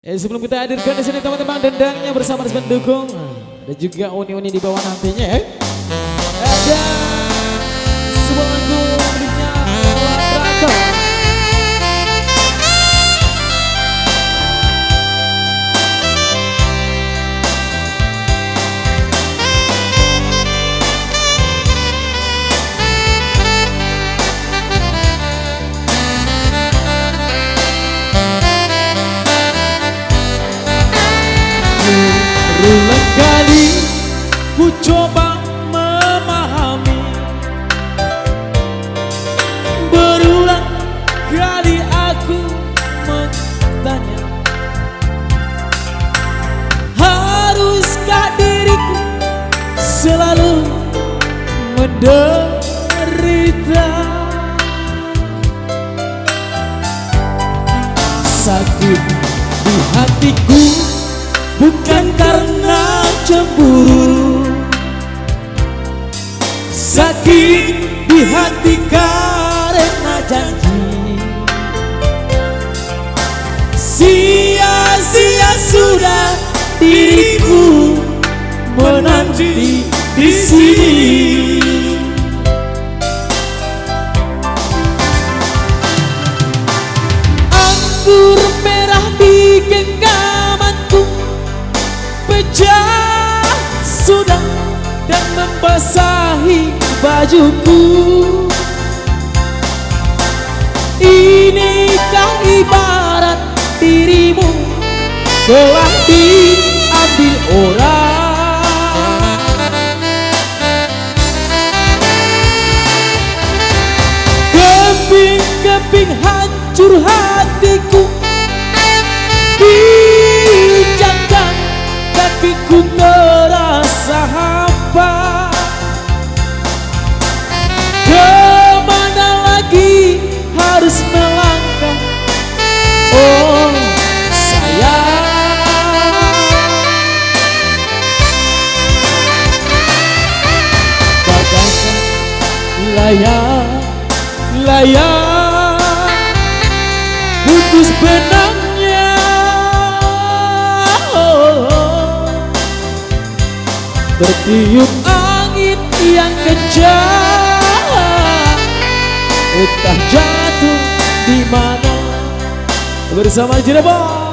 Sebelum kita hadirkan di sini teman-teman dendangnya bersama pendukung, ada juga uni-uni di bawah nantinya ya. Ada sebuah lagu miliknya Olahraga. Berulang kali ku coba memahami, berulang kali aku bertanya, haruskah diriku selalu menderita? Sakit di hatiku bukan karena cemburu, sakit di hati karena janji. Sia-sia sudah diriku menanti di sini. Anggur merah di genggamanku pecah sudah dan membasahi bajuku. Inikah ibarat dirimu telah diambil orang? Keping-keping hancur hatiku, pijakan kakiku terasa hampa. Kemana lagi harus melangkah, oh sayang? Bagaikan layang-layang putus benangnya, tertiup angin yang kencang, entah jatuh di mana. Bersama Cirebon.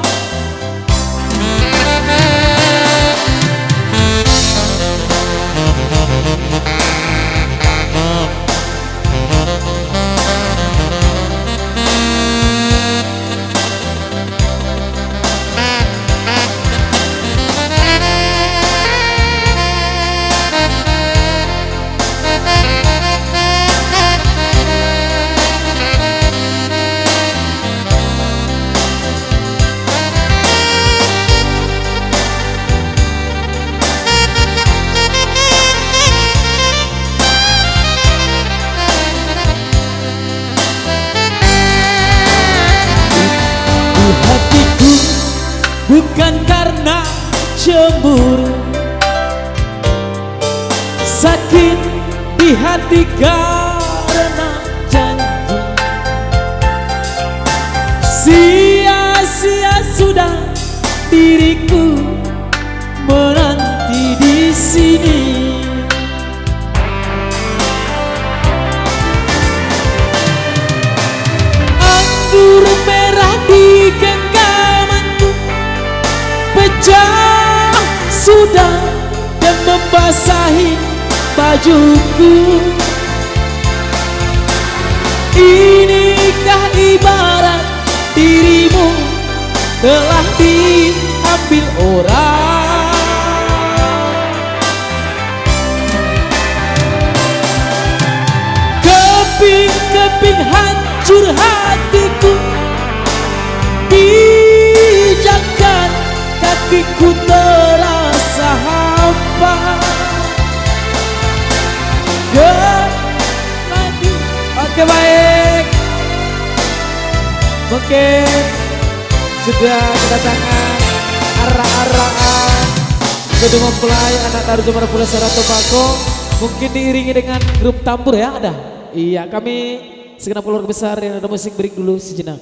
Hatiku bukan karena cemburu, sakit di hati karena janji. Sia-sia sudah diriku menanti di sini. Anggur merah di genggamanku pecah sudah dan membasahi bajuku. Inikah ibarat dirimu telah diambil orang? Keping-keping hancur hatiku, pijakan kakiku terasa hampa. Oke baik, mungkin sudah kedatangan arah-arahan gedung mempelai anak Tarjumara Pulau Serato Bako. Mungkin diiringi dengan grup tambur ya, ada? Iya, kami segenap keluarga besar yang ada musik break dulu sejenak.